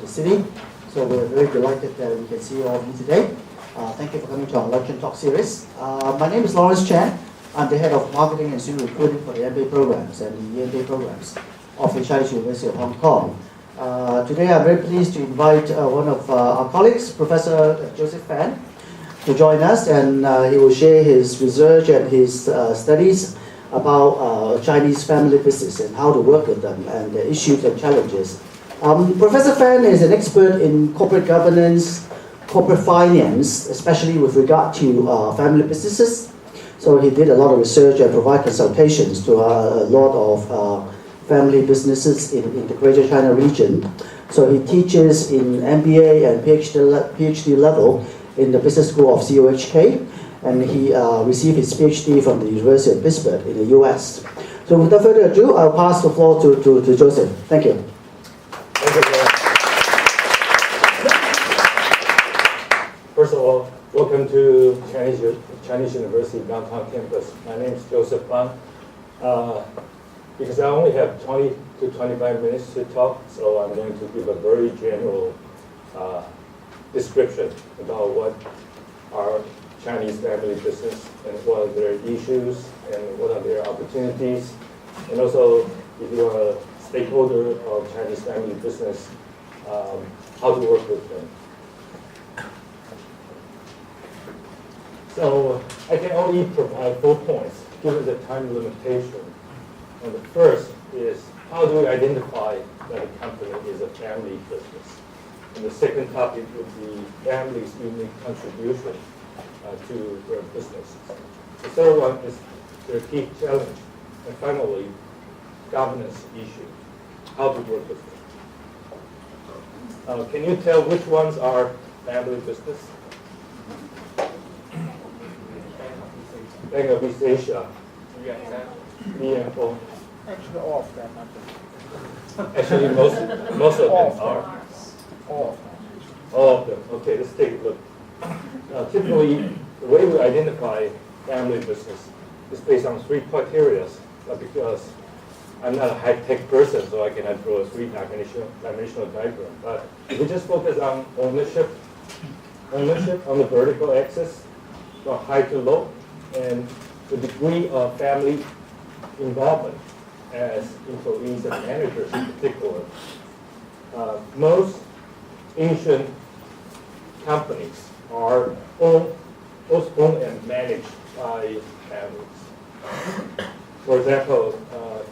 city. So we're very delighted that we can see all of you today. Thank you for coming to our Luncheon Talk series. My name is Lawrence Chan. I'm the head of marketing and student recruiting for the MBA programs and the MBA programs of the Chinese University of Hong Kong. Today I'm very pleased to invite one of our colleagues, Professor Joseph Fan, to join us, and he will share his research and his studies about Chinese family business and how to work with them and the issues and challenges. Professor Fan is an expert in corporate governance, corporate finance, especially with regard to family businesses. So he did a lot of research and provide consultations to a lot of family businesses in the Greater China region. So he teaches in MBA and PhD level in the business school of CUHK, and he received his PhD from the University of Pittsburgh in the US. So without further ado, I'll pass the floor to Joseph. Thank you. Thank you, Lawrence. First of all, welcome to Chinese University downtown campus. My name is Joseph Fan. Because I only have 20 to 25 minutes to talk, so I'm going to give a very general description about what are Chinese family business and what are their issues and what are their opportunities. And also, if you are a stakeholder of Chinese family business, how to work with them. So I can only provide 4 points given the time limitation. And the first is, how do we identify that a company is a family business? And the second topic would be families' unique contribution to their businesses. The third one is their key challenge. And finally, governance issue, how to work with them. Can you tell which ones are family business? Bank of East Asia. BMO. Actually, all of them. Actually, most of them are. All of them. Okay, let's take a look. Typically, the way we identify family business is based on 3 criteria. Because I'm not a high-tech person, so I cannot draw a 3-dimensional diagram. But if we just focus on ownership on the vertical axis, from high to low, and the degree of family involvement as employees and managers in particular. Most Asian companies are owned and managed by families. For example,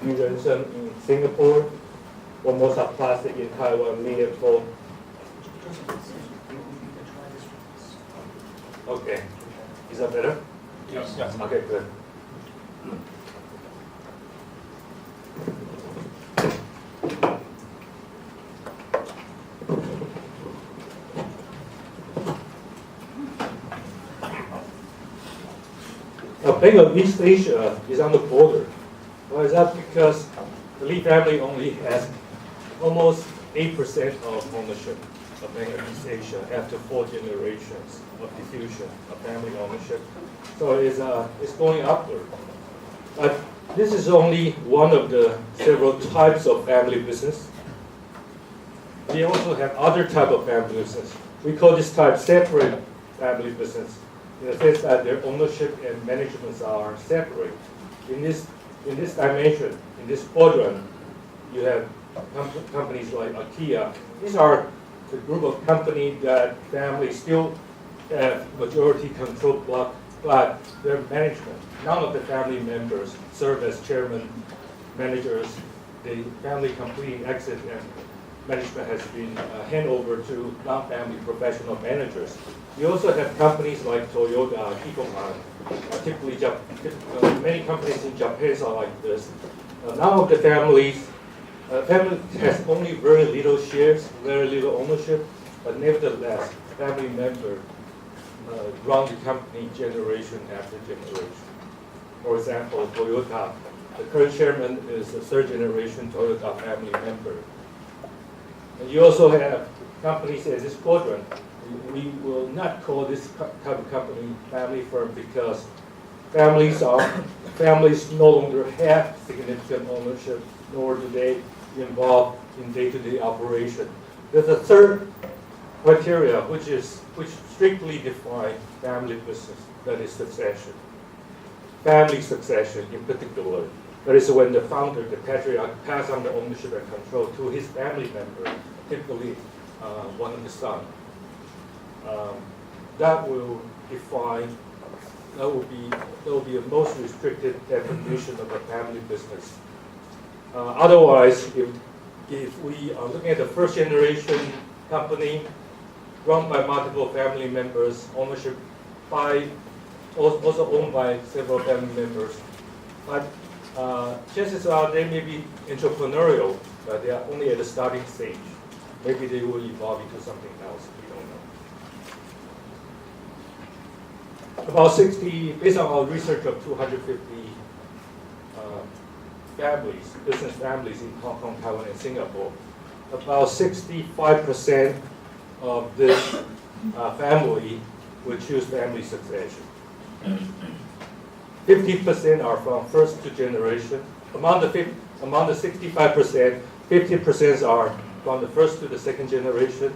Luncheon in Singapore, Formosa Plastic in Taiwan, Meaningful. Okay, is that better? Yes. Okay, good. Bank of East Asia is on the border. Why is that? Because the Lee family only has almost 8% of ownership of Bank of East Asia after 4 generations of diffusion of family ownership. So it's going upward. But this is only one of the several types of family business. We also have other type of family business. We call this type separate family business, in the sense that their ownership and management are separate. In this dimension, in this quadrant, you have companies like IKEA. These are the group of companies that families still have majority control block, but their management, none of the family members serve as chairman, managers. The family completely exit and management has been handed over to non-family professional managers. You also have companies like Toyota, Kikoman. Typically, many companies in Japan are like this. None of the family has only very little shares, very little ownership, but nevertheless, family members run the company generation after generation. For example, Toyota, the current chairman is a 3rd generation Toyota family member. And you also have companies in this quadrant. We will not call this type of company family firm because families no longer have significant ownership, nor do they involved in day-to-day operation. There's a third criteria, which strictly defines family business, that is succession. Family succession in particular. That is when the founder, the patriarch, pass on the ownership and control to his family member, typically one of the sons. That will define, that will be a most restricted definition of a family business. Otherwise, if we are looking at the first generation company run by multiple family members, ownership by, also owned by several family members, but chances are they may be entrepreneurial, but they are only at the starting stage. Maybe they will evolve into something else, we don't know. About 60, based on our research of 250 families, business families in Hong Kong, Taiwan, and Singapore, about 65% of this family will choose family succession. 50% are from first to generation. Among the 65%, 50% are from the first to the second generation,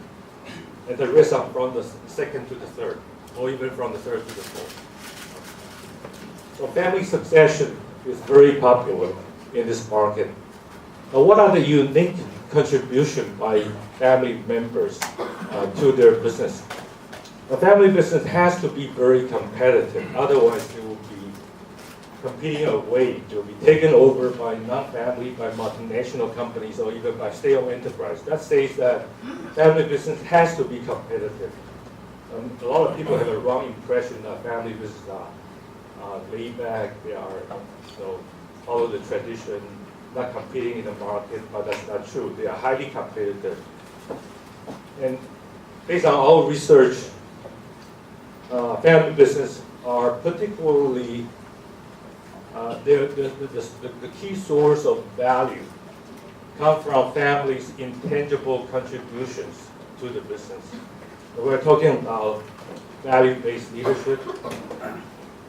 and the rest are from the second to the third, or even from the third to the fourth. So family succession is very popular in this market. Now, what are the unique contributions by family members to their business? A family business has to be very competitive, otherwise it will be competing away. It will be taken over by non-family, by multinational companies, or even by state-owned enterprise. That says that family business has to be competitive. A lot of people have a wrong impression that family businesses are laid back, they are follow the tradition, not competing in the market, but that's not true. They are highly competitive. And based on our research, family business are particularly the key source of value come from families' intangible contributions to the business. We're talking about value-based leadership.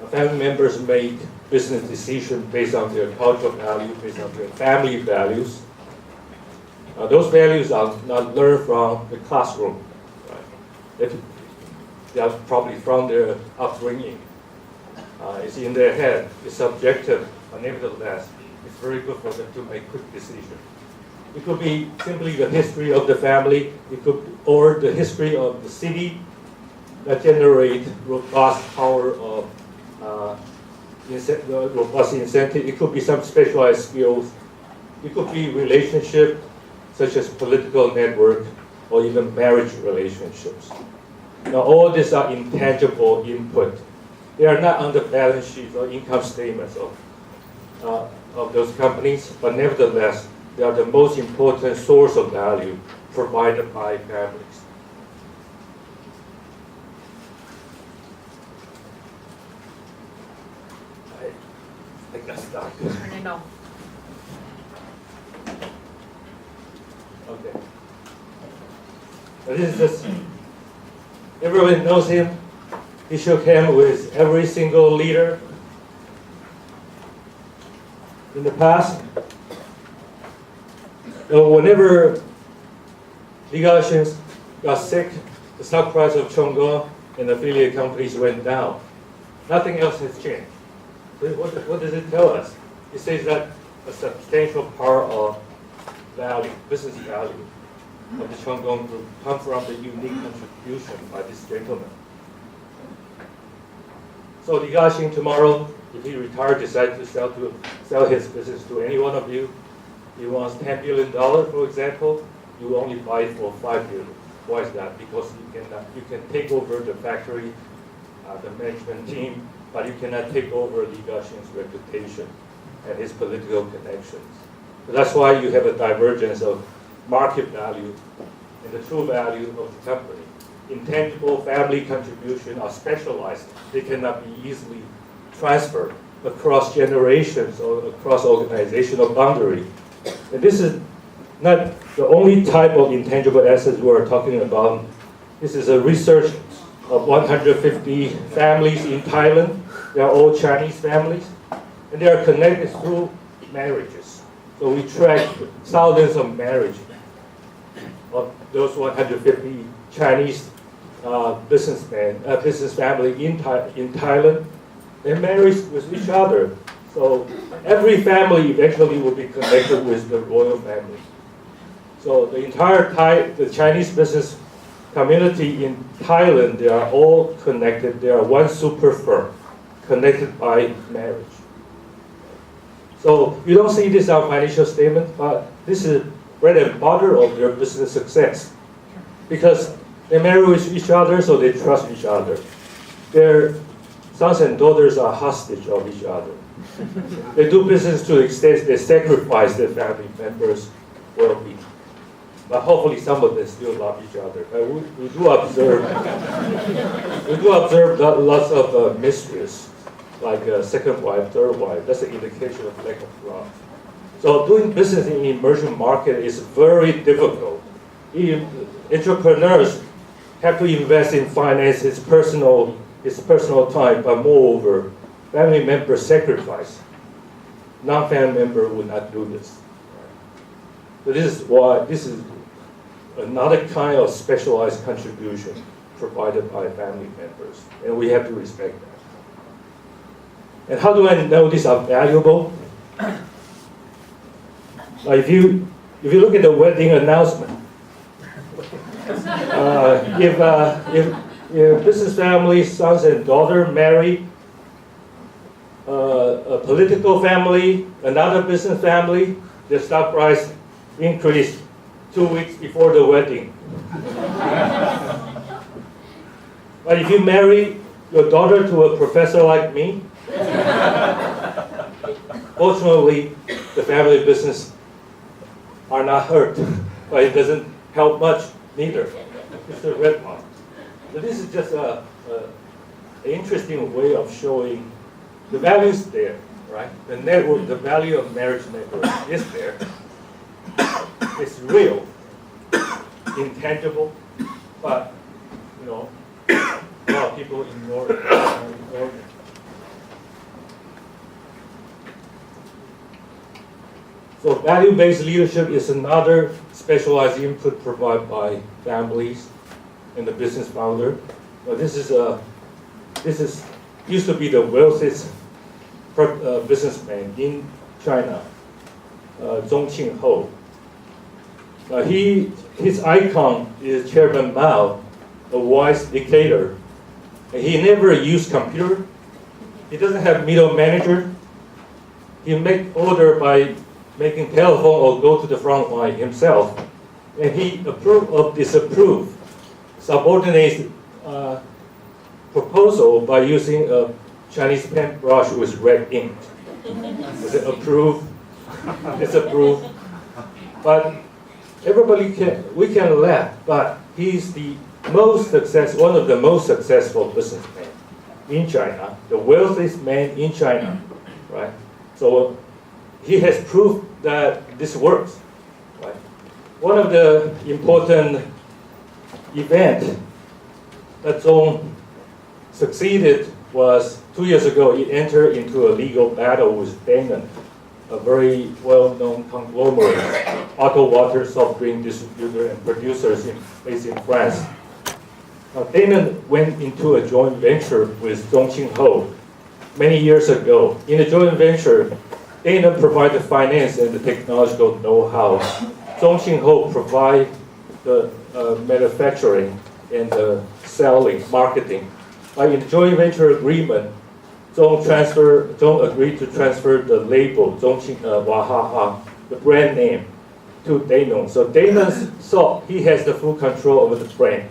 Family members make business decisions based on their cultural value, based on their family values. Those values are not learned from the classroom. Right? They are probably from their upbringing. It's in their head. It's subjective, but nevertheless, it's very good for them to make quick decisions. It could be simply the history of the family, or the history of the city that generate robust power of robust incentive. It could be some specialized skills. It could be relationship, such as political network, or even marriage relationships. Now, all these are intangible input. They are not on the balance sheets or income statements of those companies, but nevertheless, they are the most important source of value provided by families. I got stuck. Turn it on. Okay. This is just, everyone knows him. He shook hands with every single leader in the past. Whenever Li Ka-shing got sick, the stock price of Chongqing and affiliate companies went down. Nothing else has changed. So what does it tell us? It says that a substantial part of value, business value of the Chongqing Group comes from the unique contribution by this gentleman. So Li Ka-shing tomorrow, if he retired, decides to sell his business to any one of you, he wants $10 billion, for example, you will only buy it for $5 billion. Why is that? Because you can take over the factory, the management team, but you cannot take over Li Ka-shing's reputation and his political connections. So that's why you have a divergence of market value and the true value of the company. Intangible family contributions are specialized. They cannot be easily transferred across generations or across organizational boundary. And this is not the only type of intangible assets we are talking about. This is a research of 150 families in Thailand. They are all Chinese families, and they are connected through marriages. So we track thousands of marriages of those 150 Chinese business family in Thailand, they marry with each other. So every family eventually will be connected with the royal family. So the entire the Chinese business community in Thailand, they are all connected. They are one super firm, connected by marriage. So you don't see this on financial statement, but this is bread and butter of their business success. Because they marry with each other, so they trust each other. Their sons and daughters are hostage of each other. They do business to the extent they sacrifice their family members' well-being. But hopefully some of them still love each other. We do observe lots of mysteries, like second wife, third wife. That's an indication of lack of love. So doing business in emerging market is very difficult. Entrepreneurs have to invest in finance, his personal time, but moreover, family members sacrifice. Non-family member would not do this. So this is why this is another kind of specialized contribution provided by family members, and we have to respect that. And how do I know these are valuable? If you look at the wedding announcement, if business family, sons and daughter marry, a political family, another business family, the stock price increased 2 weeks before the wedding. But if you marry your daughter to a professor like me, fortunately, the family business are not hurt, but it doesn't help much neither. It's a red mark. So this is just an interesting way of showing the values there, right? The network, the value of marriage network is there. It's real, intangible, but a lot of people ignore it. So value-based leadership is another specialized input provided by families and the business founder. Now this used to be the wealthiest businessman in China, Zhongqing Ho. His icon is Chairman Mao, a wise dictator. He never used computer. He doesn't have middle manager. He make order by making telephone or go to the front line himself. And he approve or disapprove subordinate proposal by using a Chinese paintbrush with red ink. Is it approve, disapprove? But we can laugh, but he's the one of the most successful businessmen in China, the wealthiest man in China, right? So he has proved that this works, right? One of the important events that Zhong succeeded was 2 years ago. He entered into a legal battle with Danone, a very well-known conglomerate, auto water, soft drink distributor and producers based in France. Danone went into a joint venture with Zhongqing Ho many years ago. In the joint venture, Danone provided finance and the technological know-how. Zhongqing Ho provide the manufacturing and the selling, marketing. In the joint venture agreement, Zhong agreed to transfer the label, Zhongqing Wahaha, the brand name, to Danone. So Danone thought he has the full control over the brand.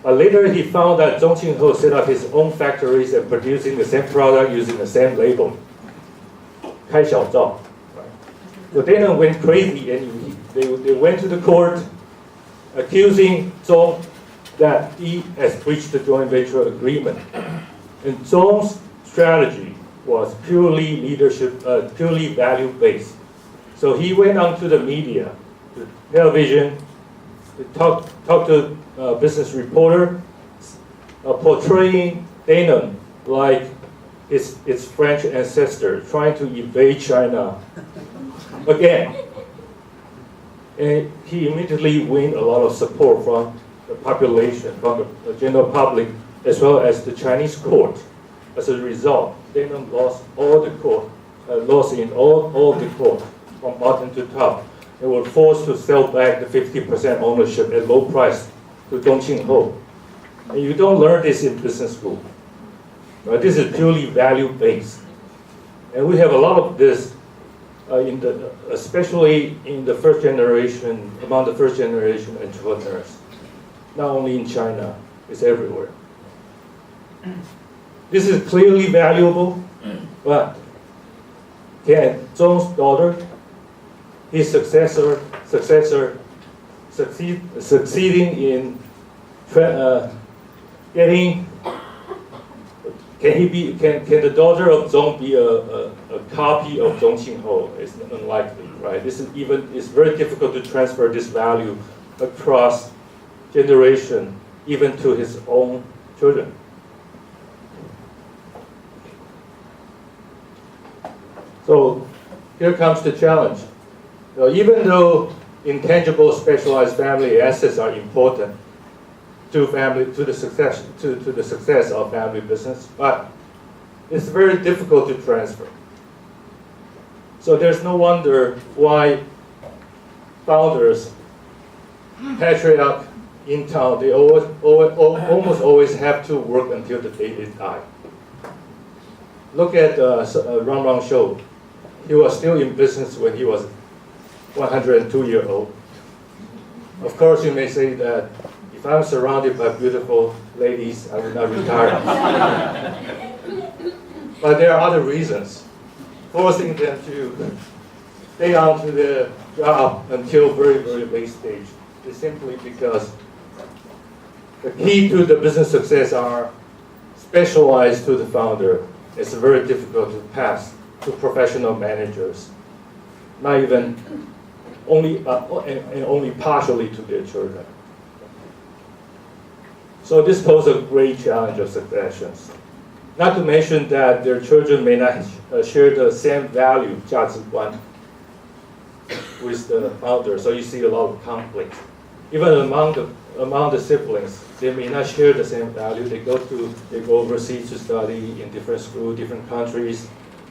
But later he found that Zhongqing Ho set up his own factories and producing the same product using the same label. 开小灶. So Danone went crazy and they went to the court accusing Zhong that he has breached the joint venture agreement. And Zhong's strategy was purely leadership, purely value-based. So he went onto the media, the television, to talk to a business reporter, portraying Danone like its French ancestor, trying to invade China again. And he immediately won a lot of support from the population, from the general public, as well as the Chinese court. As a result, Daniel lost all the court, lost in all the court, from bottom to top. They were forced to sell back the 50% ownership at low price to Dongqing. And you don't learn this in business school. Right? This is purely value-based. And we have a lot of this, especially in the first generation, among the first generation entrepreneurs. Not only in China, it's everywhere. This is clearly valuable, but can Zhong's daughter, his successor succeeding in getting, can the daughter of Zhong be a copy of Dongqing? It's unlikely, right? It's very difficult to transfer this value across generation, even to his own children. So here comes the challenge. Even though intangible specialized family assets are important to the success of family business, but it's very difficult to transfer. So there's no wonder why founders, patriarch in town, they almost always have to work until the day they die. Look at Run Run Show. He was still in business when he was 102 years old. Of course, you may say that if I'm surrounded by beautiful ladies, I will not retire. But there are other reasons forcing them to stay on to their job until very, very late stage. It's simply because the key to the business success are specialized to the founder. It's very difficult to pass to professional managers, not even only partially to their children. So this poses a great challenge of successions. Not to mention that their children may not share the same value, 价值观, with the founder. So you see a lot of conflict. Even among the siblings, they may not share the same value. They go overseas to study in different schools, different countries.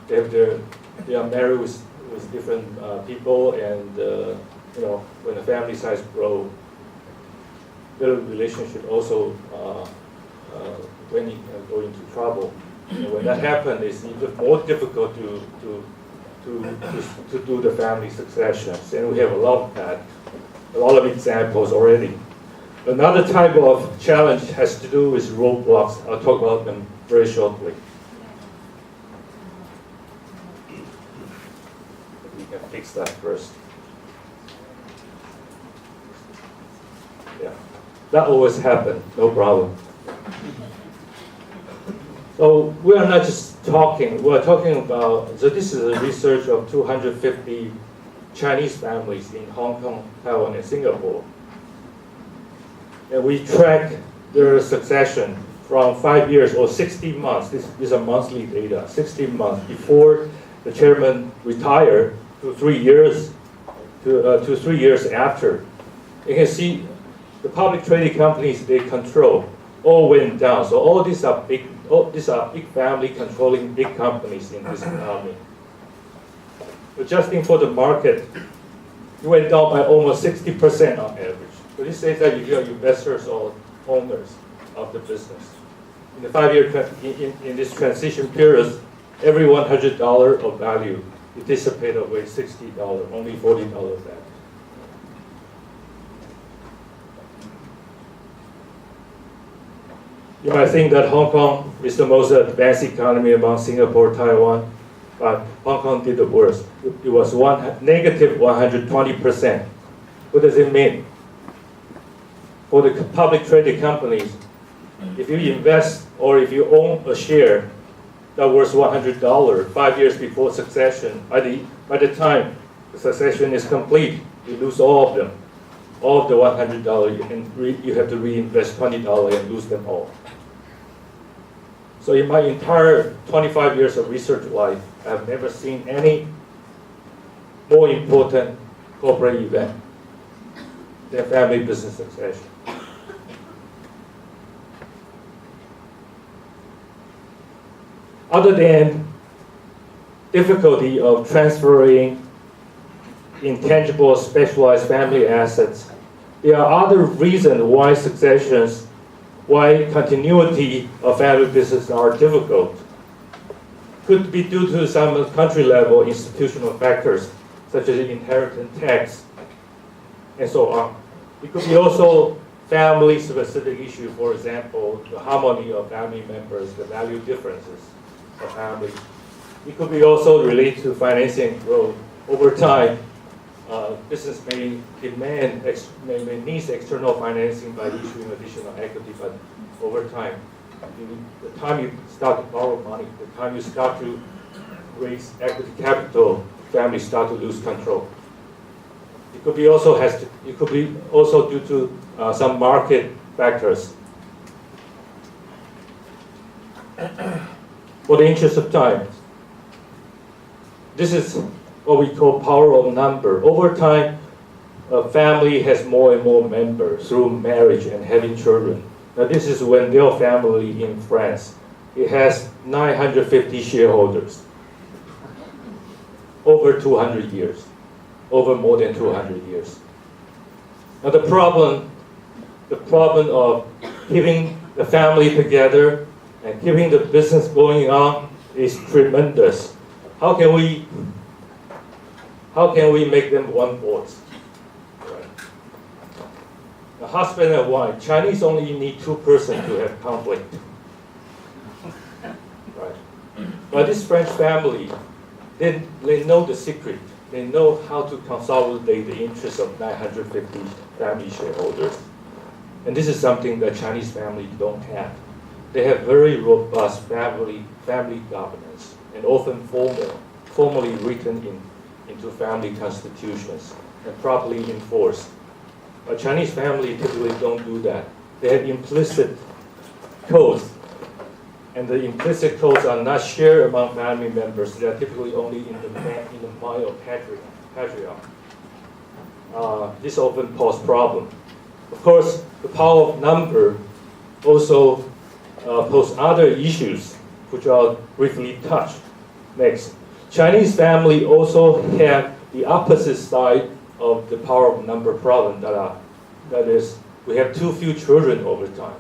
They are married with different people, and when the family size grows, their relationship also go into trouble. And when that happens, it's even more difficult to do the family successions. And we have a lot of that, a lot of examples already. Another type of challenge has to do with roadblocks. I'll talk about them very shortly. We can fix that first. Yeah, that always happens, no problem. So we are not just talking, we're talking about, so this is a research of 250 Chinese families in Hong Kong, Taiwan, and Singapore. And we track their succession from 5 years or 60 months. These are monthly data. 60 months before the chairman retired to 3 years to 3 years after. You can see the public traded companies they control all went down. So all these are big family controlling big companies in this economy. Adjusting for the market, it went down by almost 60% on average. So this says that if you are investors or owners of the business. In the 5-year, in this transition period, every $100 of value, it dissipated away $60, only $40 back. You might think that Hong Kong is the most advanced economy among Singapore, Taiwan, but Hong Kong did the worst. It was negative 120%. What does it mean? For the public traded companies, if you invest or if you own a share that worth $100 5 years before succession, by the time the succession is complete, you lose all of them, all of the $100, and you have to reinvest $20 and lose them all. So in my entire 25 years of research life, I've never seen any more important corporate event their family business succession. Other than difficulty of transferring intangible specialized family assets, there are other reasons why continuity of family business are difficult. Could be due to some country level institutional factors, such as inheritance tax, and so on. It could be also family specific issue, for example, the harmony of family members, the value differences of family. It could be also related to financing growth. Over time, business may demand, may need external financing by issuing additional equity, but over time, the time you start to borrow money, the time you start to raise equity capital, families start to lose control. It could be also due to some market factors. For the interest of time, this is what we call power of number. Over time, a family has more and more members through marriage and having children. Now this is when their family in France, it has 950 shareholders, over 200 years, over more than 200 years. Now the problem of keeping the family together and keeping the business going on is tremendous. How can we make them one voice? Right. The husband and wife, Chinese only need two persons to have conflict. Right. But this French family, they know the secret. They know how to consolidate the interests of 950 family shareholders. And this is something that Chinese families don't have. They have very robust family governance, and often formally written into family constitutions and properly enforced. A Chinese family typically don't do that. They have implicit codes, and the implicit codes are not shared among family members. They are typically only in the mind of patriarch. This often poses problem. Of course, the power of number also pose other issues, which I'll briefly touch next. Chinese family also have the opposite side of the power of number problem. That is, we have too few children over time.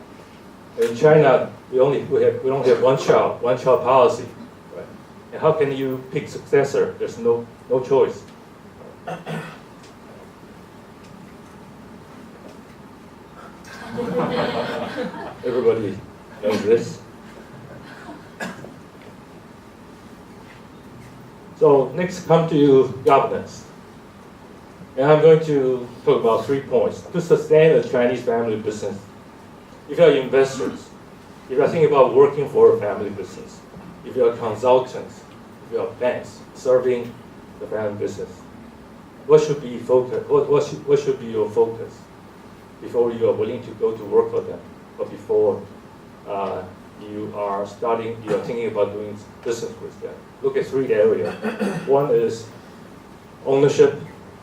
In China, we don't have one child policy. Right? And how can you pick successor? There's no choice. Everybody knows this. So next, come to governance. And I'm going to talk about 3 points. To sustain a Chinese family business, if you're investors, if you're thinking about working for a family business, if you're consultants, if you're banks serving the family business, what should be what should be your focus before you are willing to go to work for them, or before you are thinking about doing business with them? Look at 3 areas. One is ownership,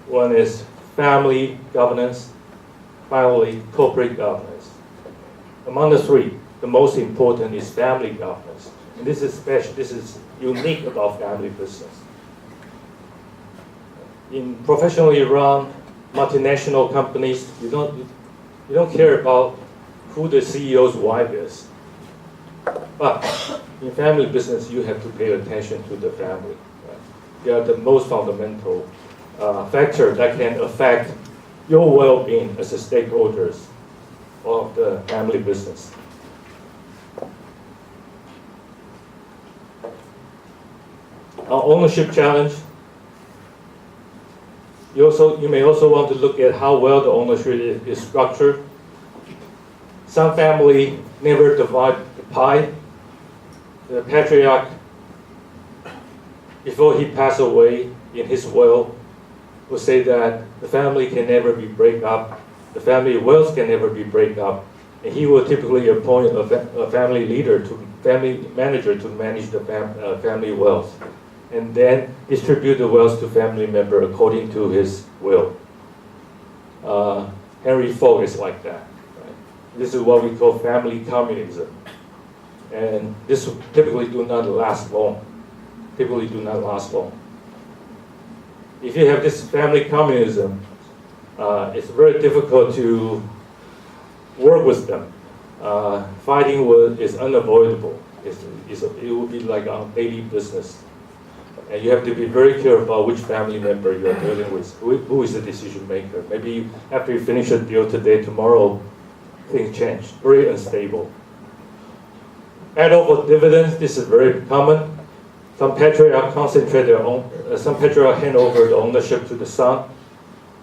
one is family governance, finally corporate governance. Among the 3, the most important is family governance. And this is special, this is unique about family business. In professionally run multinational companies, you don't care about who the CEO's wife is. But in family business, you have to pay attention to the family. Right? They are the most fundamental factor that can affect your well-being as a stakeholders of the family business. Our ownership challenge. You may also want to look at how well the ownership is structured. Some family never divide the pie. The patriarch, before he passed away in his will, will say that the family can never be break up, the family wealth can never be break up, and he will typically appoint a family family manager to manage the family wealth, and then distribute the wealth to family member according to his will. Henry Ford is like that. Right? This is what we call family communism. And this typically do not last long. Typically do not last long. If you have this family communism, it's very difficult to work with them. Fighting is unavoidable. It will be like a daily business. And you have to be very careful about which family member you are dealing with. Who is the decision maker? Maybe after you finish a deal today, tomorrow things change. Very unstable. Handover of dividends, this is very common. Some patriarch concentrate their own, some patriarch hand over the ownership to the son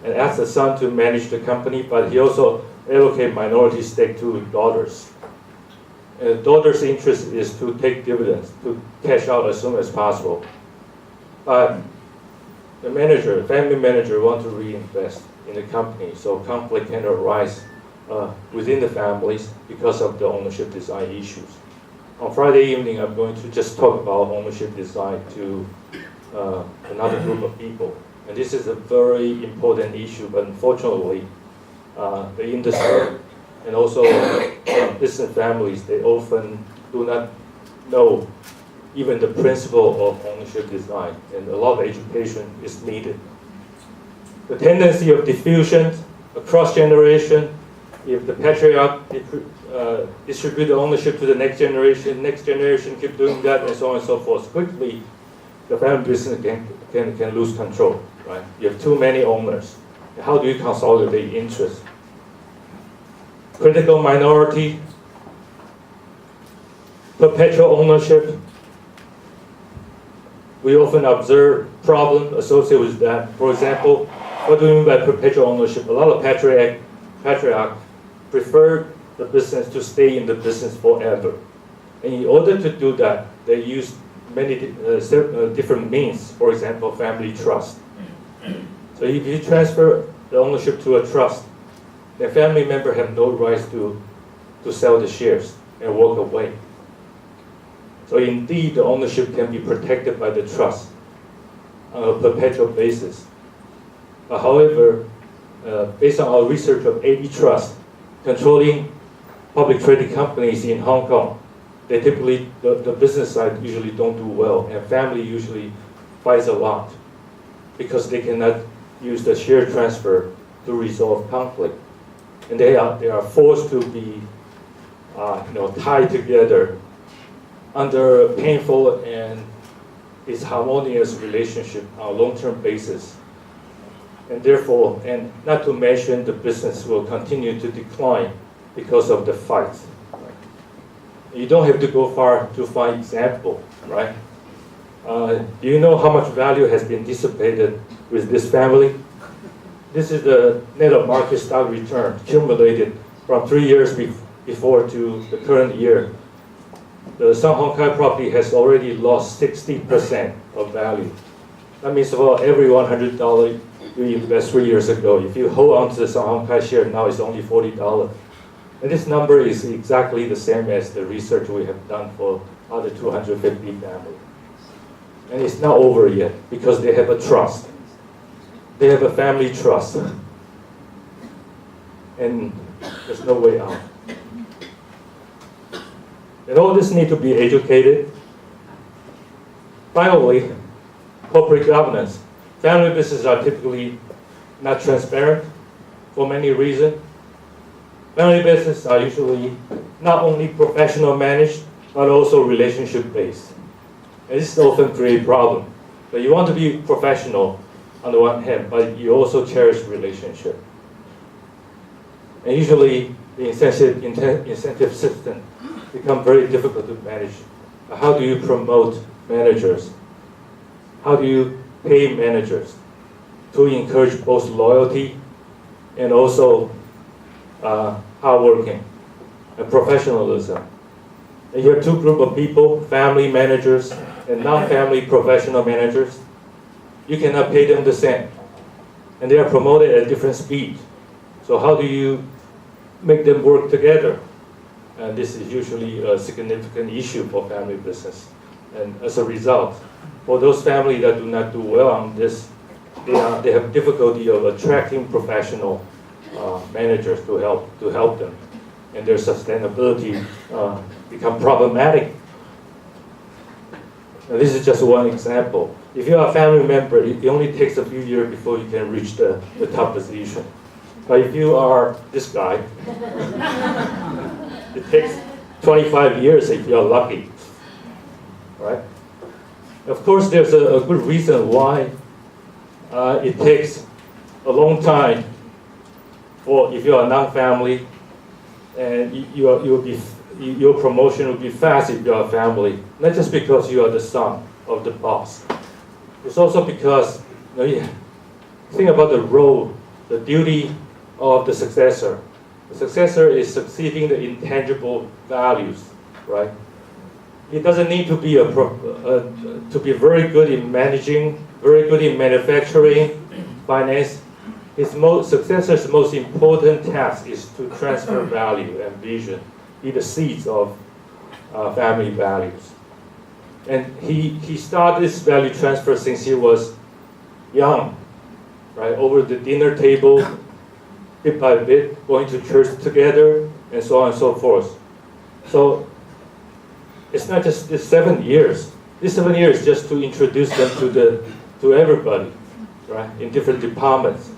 and ask the son to manage the company, but he also allocate minority stake to daughters. And daughter's interest is to take dividends, to cash out as soon as possible. But the manager, family manager, want to reinvest in the company, so conflict can arise within the families because of the ownership design issues. On Friday evening, I'm going to just talk about ownership design to another group of people. And this is a very important issue, but unfortunately, the industry and also business families, they often do not know even the principle of ownership design, and a lot of education is needed. The tendency of diffusion across generation, if the patriarch distribute the ownership to the next generation keep doing that, and so on and so forth, quickly the family business can lose control, right? You have too many owners. How do you consolidate interest? Critical minority, perpetual ownership. We often observe problems associated with that. For example, what do we mean by perpetual ownership? A lot of patriarch prefer the business to stay in the business forever. And in order to do that, they use many different means. For example, family trust. So if you transfer the ownership to a trust, the family member have no rights to sell the shares and walk away. So indeed, the ownership can be protected by the trust on a perpetual basis. However, based on our research of 80 trusts controlling public traded companies in Hong Kong, they typically, the business side usually don't do well, and family usually fights a lot because they cannot use the share transfer to resolve conflict. And they are forced to be tied together under a painful and disharmonious relationship on a long-term basis. And therefore, and not to mention, the business will continue to decline because of the fights. You don't have to go far to find example, right? Do you know how much value has been dissipated with this family? This is the net of market stock return accumulated from 3 years before to the current year. The Sun Hong Kai property has already lost 60% of value. That means about every $100 you invest 3 years ago, if you hold on to the Sun Hong Kai share, now it's only $40. And this number is exactly the same as the research we have done for other 250 families. And it's not over yet because they have a trust. They have a family trust. And there's no way out. And all this need to be educated. Finally, corporate governance. Family businesses are typically not transparent for many reasons. Family businesses are usually not only professional managed, but also relationship based. And this often creates a problem. But you want to be professional on the one hand, but you also cherish relationship. And usually the incentive system become very difficult to manage. How do you promote managers? How do you pay managers to encourage both loyalty and also hardworking and professionalism? And you have two groups of people, family managers and non-family professional managers. You cannot pay them the same. And they are promoted at different speeds. So how do you make them work together? And this is usually a significant issue for family business. And as a result, for those families that do not do well on this, they have difficulty of attracting professionals managers to help them, and their sustainability become problematic. Now, this is just one example. If you are a family member, it only takes a few years before you can reach the top position. But if you are this guy, it takes 25 years if you're lucky, right? Of course, there's a good reason why it takes a long time for if you're a non-family, and your promotion will be fast if you're a family. Not just because you are the son of the boss. It's also because you think about the role, the duty of the successor. The successor is succeeding the intangible values, right? It doesn't need to be to be very good in managing, very good in manufacturing, finance. His successor's most important task is to transfer value and vision, be the seeds of family values. And he started this value transfer since he was young, right? Over the dinner table, bit by bit, going to church together, and so on and so forth. So it's not just this 7 years. This 7 years just to introduce them to everybody, right? In different departments.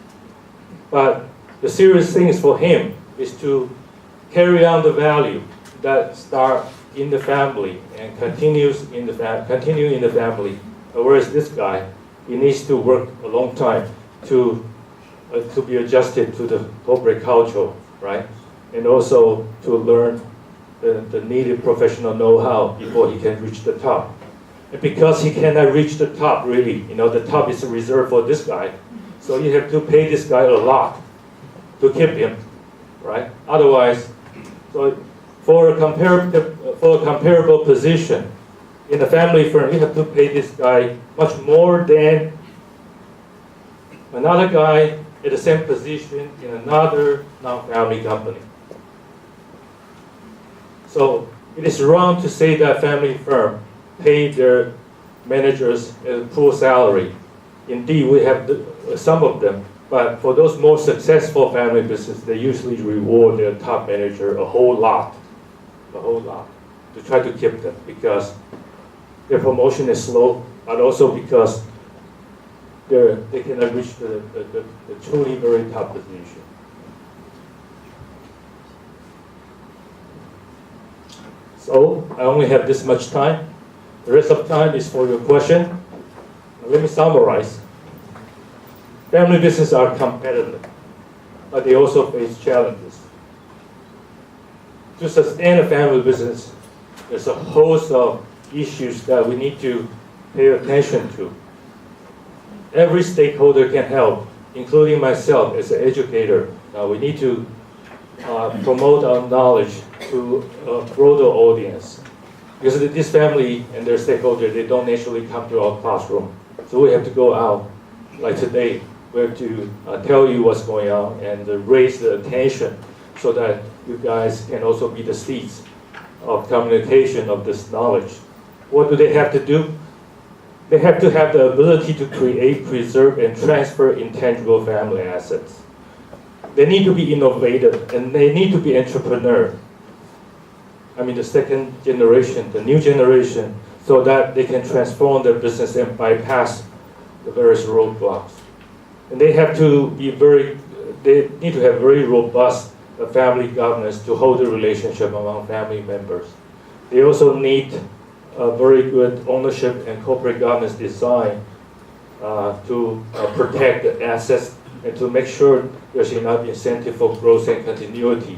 But the serious thing is for him is to carry on the value that start in the family and continue in the family. Whereas this guy, he needs to work a long time to be adjusted to the corporate culture, right? And also to learn the needed professional know-how before he can reach the top. And because he cannot reach the top, really, the top is reserved for this guy. So you have to pay this guy a lot to keep him, right? Otherwise, so for a comparable position in a family firm, you have to pay this guy much more than another guy at the same position in another non-family company. So it is wrong to say that family firm pay their managers a full salary. Indeed, we have some of them, but for those more successful family businesses, they usually reward their top manager a whole lot, to try to keep them because their promotion is slow, but also because they cannot reach the truly very top position. So I only have this much time. The rest of time is for your question. Let me summarize. Family businesses are competitive, but they also face challenges. To sustain a family business, there's a host of issues that we need to pay attention to. Every stakeholder can help, including myself as an educator. We need to promote our knowledge to a broader audience. Because this family and their stakeholders, they don't naturally come to our classroom. So we have to go out, like today, we have to tell you what's going on and raise the attention so that you guys can also be the seeds of communication of this knowledge. What do they have to do? They have to have the ability to create, preserve, and transfer intangible family assets. They need to be innovative, and they need to be entrepreneur. I mean, the second generation, the new generation, so that they can transform their business and bypass the various roadblocks. And they have to be they need to have very robust family governance to hold the relationship among family members. They also need a very good ownership and corporate governance design to protect the assets and to make sure there's enough incentive for growth and continuity.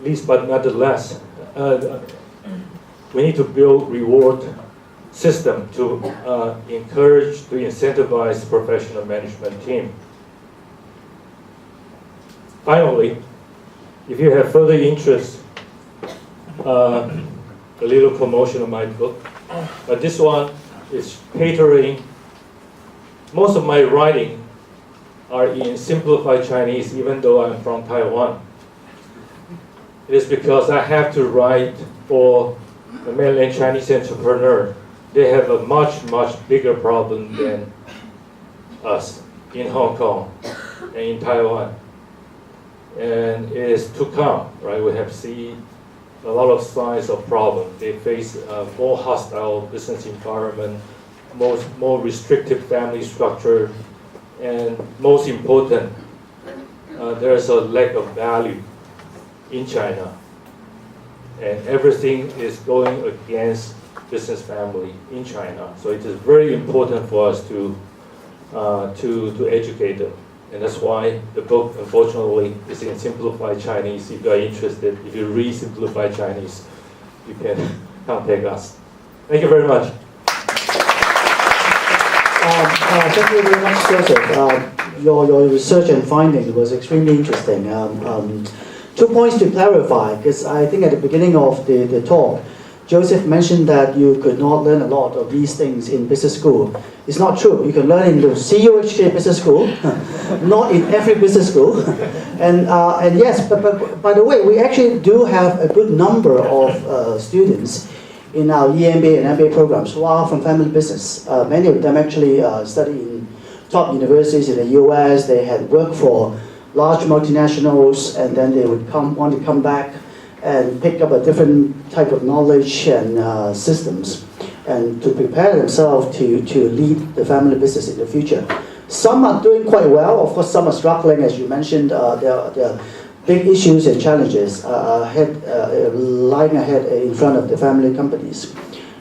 Least but not the least, we need to build reward system to encourage, to incentivize professional management team. Finally, if you have further interest, a little promotion of my book. But this one is catering. Most of my writing are in simplified Chinese, even though I'm from Taiwan. It is because I have to write for the mainland Chinese entrepreneur. They have a much, much bigger problem than us in Hong Kong and in Taiwan. and it is to come, right? We have seen a lot of signs of problem. They face a more hostile business environment, more restrictive family structure, and most important, there is a lack of value in China, and everything is going against business family in China. So it is very important for us to educate them. And that's why the book, unfortunately, is in simplified Chinese. If you are interested, if you read simplified Chinese, you can contact us. Thank you very much. Thank you very much, Joseph. Your research and findings was extremely interesting. 2 points to clarify, because I think at the beginning of the talk, Joseph mentioned that you could not learn a lot of these things in business school. It's not true. You can learn in the CUHK business school, not in every business school. And yes, but by the way, we actually do have a good number of students in our MBA and MBA programs who are from family business. Many of them actually study in top universities in the US. They had worked for large multinationals, and then they would want to come back and pick up a different type of knowledge and systems, and to prepare themselves to lead the family business in the future. Some are doing quite well. Of course, some are struggling, as you mentioned. There are big issues and challenges lying ahead in front of the family companies.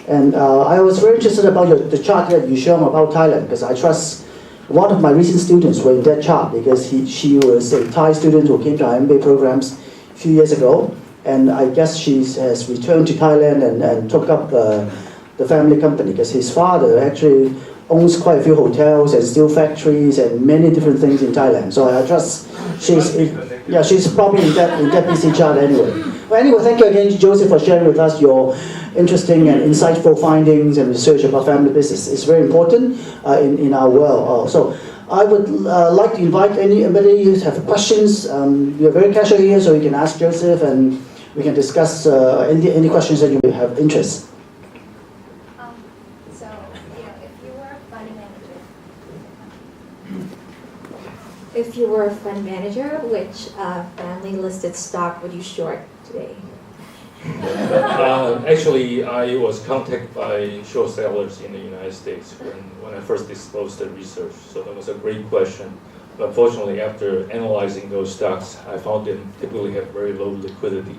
And I was very interested about the chart that you showed about Thailand, because I trust one of my recent students were in that chart, because she was a Thai student who came to our MBA programs a few years ago. And I guess she has returned to Thailand and took up the family company, because his father actually owns quite a few hotels and steel factories and many different things in Thailand. So I trust she's probably in that BC chart anyway. Well, anyway, thank you again, Joseph, for sharing with us your interesting and insightful findings and research about family business. It's very important in our world. So I would like to invite anybody who have questions. We are very casual here, so you can ask Joseph and we can discuss any questions that you may have interest. So, if you were a fund manager, which family listed stock would you short today? Actually, I was contacted by short sellers in the United States when I first disclosed the research. So that was a great question. But unfortunately, after analyzing those stocks, I found them typically have very low liquidity.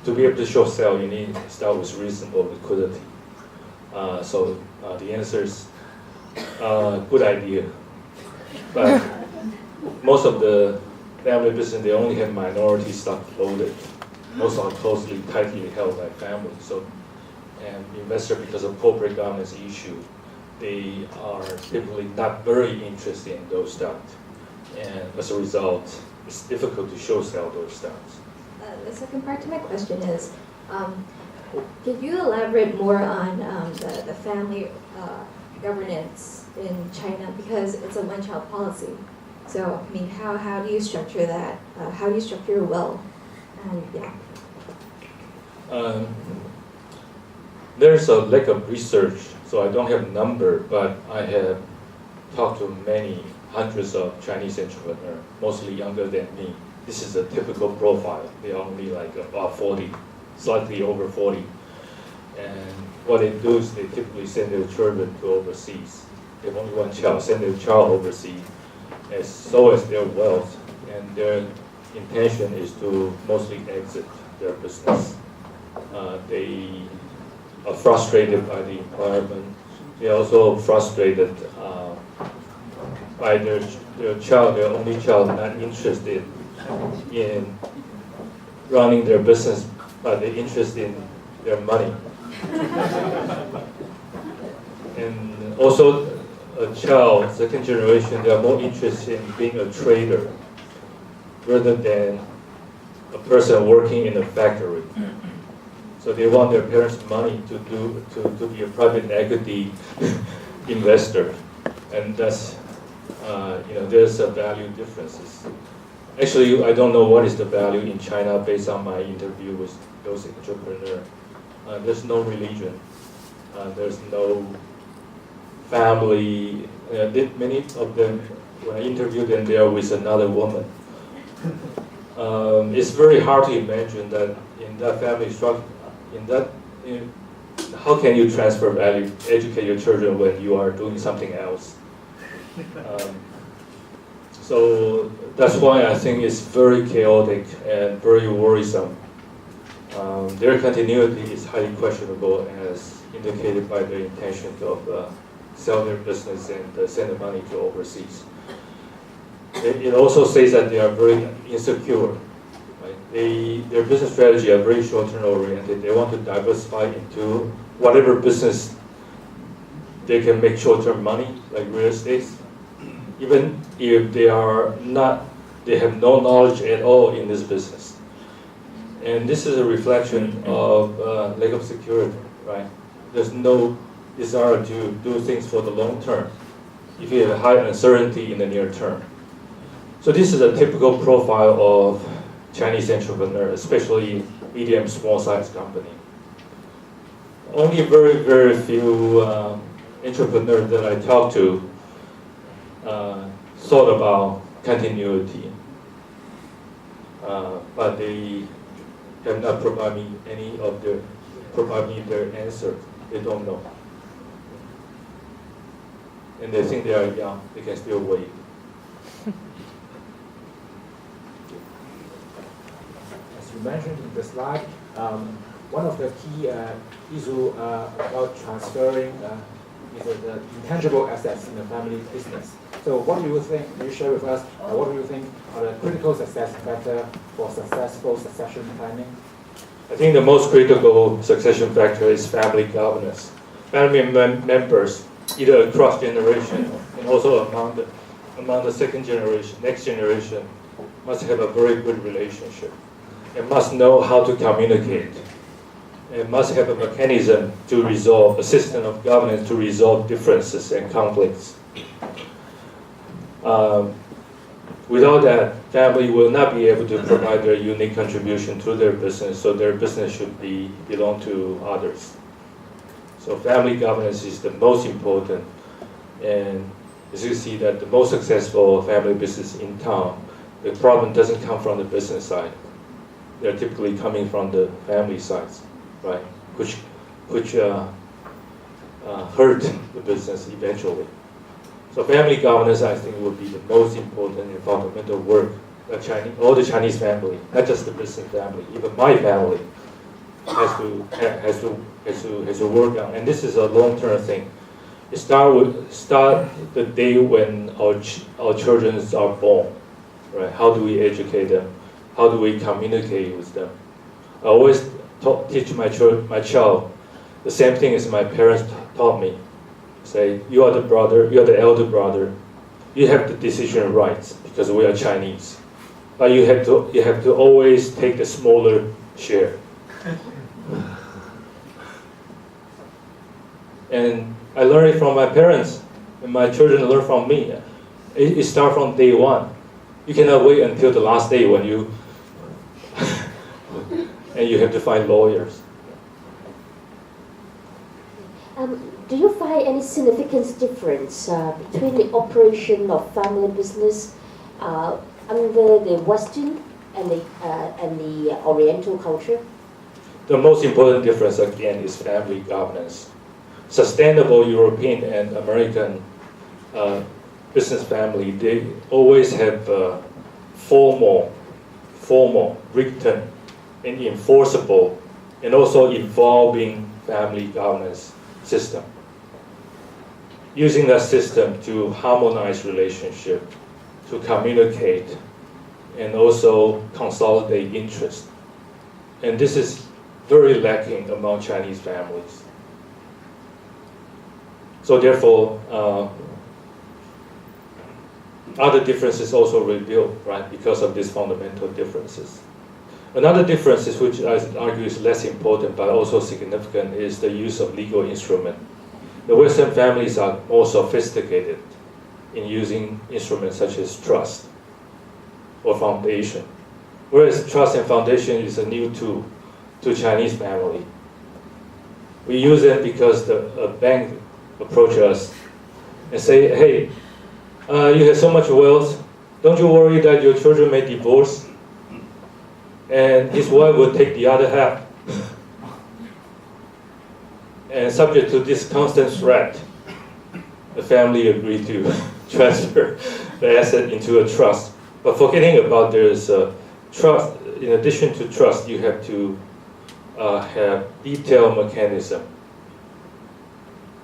To be able to short sell, you need to start with reasonable liquidity. So the answer is good idea. But most of the family business, they only have minority stock floated. Most are closely, tightly held by family. So, and investor, because of corporate governance issue, they are typically not very interested in those stocks. And as a result, it's difficult to short sell those stocks. The second part to my question is, could you elaborate more on the family governance in China, because it's a one-child policy? So, I mean, how do you structure that? How do you structure your will? Yeah. There's a lack of research, so I don't have a number, but I have talked to many hundreds of Chinese entrepreneurs, mostly younger than me. This is a typical profile. They're only like about 40, slightly over 40. And what they do is they typically send their children to overseas. They have only one child, send their child overseas, so as their wealth. And their intention is to mostly exit their business. They are frustrated by the environment. They are also frustrated by their child, their only child, not interested in running their business, but they're interested in their money. And also a child, second generation, they are more interested in being a trader rather than a person working in a factory. So they want their parents' money to be a private equity investor, and that's there's a value differences. Actually, I don't know what is the value in China based on my interview with those entrepreneurs. There's no religion. There's no family. Many of them, when I interviewed them, they are with another woman. it's very hard to imagine that in that family structure, how can you transfer value, educate your children when you are doing something else? So that's why I think it's very chaotic and very worrisome. Their continuity is highly questionable, as indicated by their intention of sell their business and send the money to overseas. It also says that they are very insecure. Right? Their business strategy are very short-term oriented. They want to diversify into whatever business they can make short-term money, like real estate, even if they have no knowledge at all in this business. And this is a reflection of lack of security, right? There's no desire to do things for the long term if you have high uncertainty in the near term. So this is a typical profile of Chinese entrepreneur, especially medium, small-sized company. Only very, very few entrepreneurs that I talked to thought about continuity, but they have not provided me their answer. They don't know, and they think they are young. They can still wait. As you mentioned in the slide, one of the key issues about transferring is the intangible assets in the family business. So what do you think, can you share with us, what do you think are the critical success factors for successful succession planning? I think the most critical succession factor is family governance. Family members, either across generation and also among the second generation, next generation, must have a very good relationship and must know how to communicate and must have a mechanism to resolve, a system of governance to resolve differences and conflicts. Without that, family will not be able to provide their unique contribution to their business, so their business should belong to others. So family governance is the most important, and as you see that the most successful family business in town, the problem doesn't come from the business side. They're typically coming from the family sides, right? Which hurt the business eventually. So family governance, I think, will be the most important and fundamental work that all the Chinese family, not just the business family, even my family, has to work on. And this is a long-term thing. It start the day when our children are born, right? How do we educate them? How do we communicate with them? I always teach my child the same thing as my parents taught me. Say, you are the brother, you are the elder brother. You have the decision rights because we are Chinese. But you have to always take the smaller share. And I learned it from my parents, and my children learn from me. It starts from day one. You cannot wait until the last day when you and you have to find lawyers. Do you find any significant difference between the operation of family business under the Western and the Oriental culture? The most important difference, again, is family governance. Sustainable European and American business family, they always have formal, written, and enforceable, and also evolving family governance system. Using that system to harmonize relationship, to communicate, and also consolidate interest. And this is very lacking among Chinese families. So therefore, other differences also revealed, right, because of these fundamental differences. Another difference, which I argue is less important but also significant, is the use of legal instrument. The Western families are more sophisticated in using instruments such as trust or foundation, whereas trust and foundation is a new tool to Chinese family. We use them because a bank approaches us and say, hey, you have so much wealth, don't you worry that your children may divorce? and his wife would take the other half. And subject to this constant threat, the family agreed to transfer the asset into a trust. But forgetting about there's a trust, in addition to trust, you have to have detailed mechanism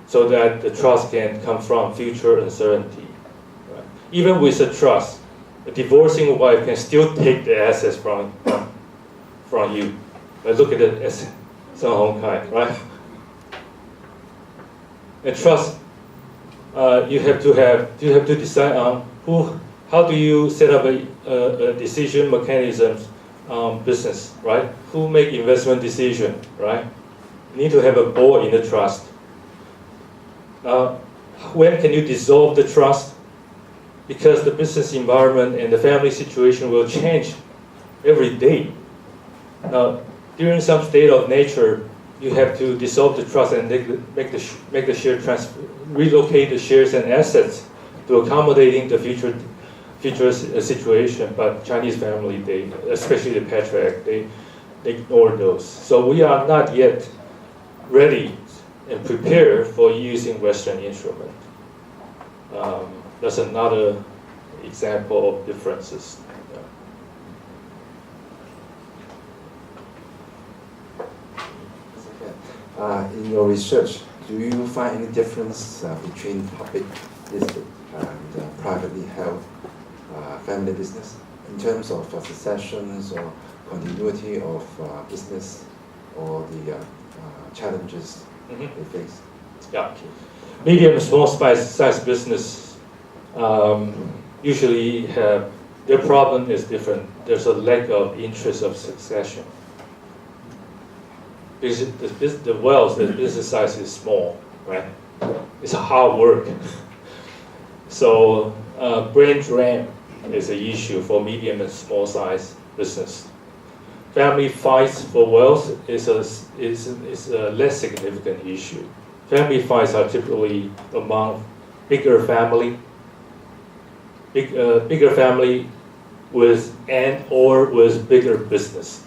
so that the trust can confront future uncertainty. Right? Even with a trust, a divorcing wife can still take the assets from you. But look at it as CUHK, right? And trust, you have to decide on how do you set up a decision mechanism business, right? Who make investment decision, right? You need to have a board in the trust. When can you dissolve the trust? Because the business environment and the family situation will change every day. Now, during some state of nature, you have to dissolve the trust and make the share transfer, relocate the shares and assets to accommodating the future situation. But Chinese family, especially the patriarch, they ignore those. So we are not yet ready and prepared for using Western instrument. That's another example of differences. In your research, do you find any difference between public listed and privately held family business in terms of successions or continuity of business or the challenges they face? Yeah, medium and small size business usually have, their problem is different. There's a lack of interest of succession. Because the wealth, the business size is small, right? It's hard work. So brain drain is an issue for medium and small size business. Family fights for wealth is a less significant issue. Family fights are typically among bigger family with and/or with bigger business.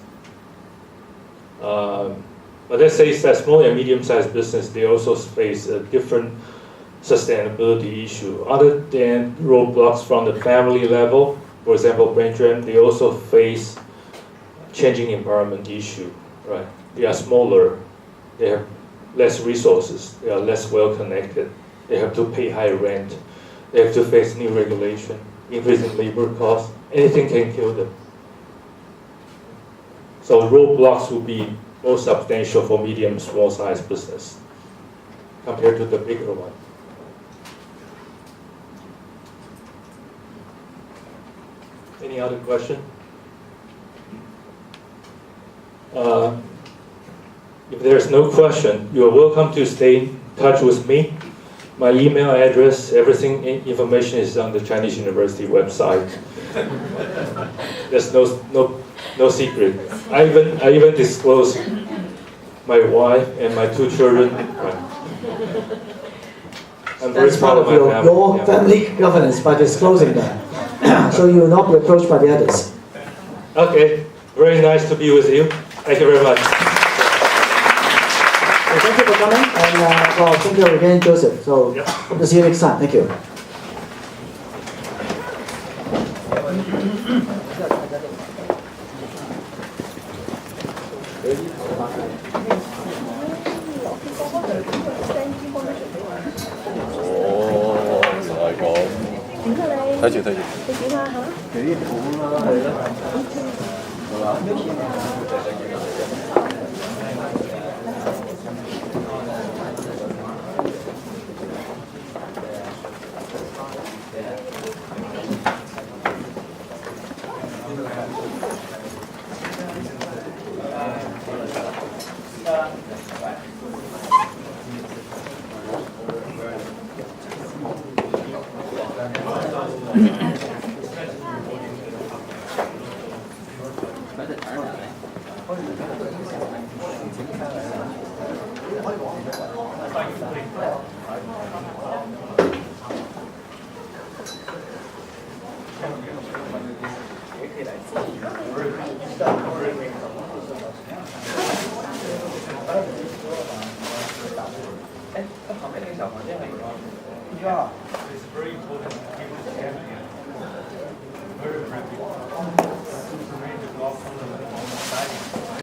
But let's say that small and medium-sized business, they also face a different sustainability issue. Other than roadblocks from the family level, for example, brain drain, they also face changing environment issue, right? They are smaller, they have less resources, they are less well connected, they have to pay high rent, they have to face new regulation, increasing labor costs, anything can kill them. So roadblocks will be more substantial for medium, small size business compared to the bigger one. Any other question? If there's no question, you are welcome to stay in touch with me. My email address, everything, information is on the Chinese University website. There's no secret. I even disclose my wife and my 2 children. I'm very That's proud part of my your family governance by disclosing that. So you will not be approached by the others. Okay, very nice to be with you. Thank you very much. So thank you for coming, and well, thank you again, Joseph. So hope to see you next time. Thank you. It's very important to keep the family.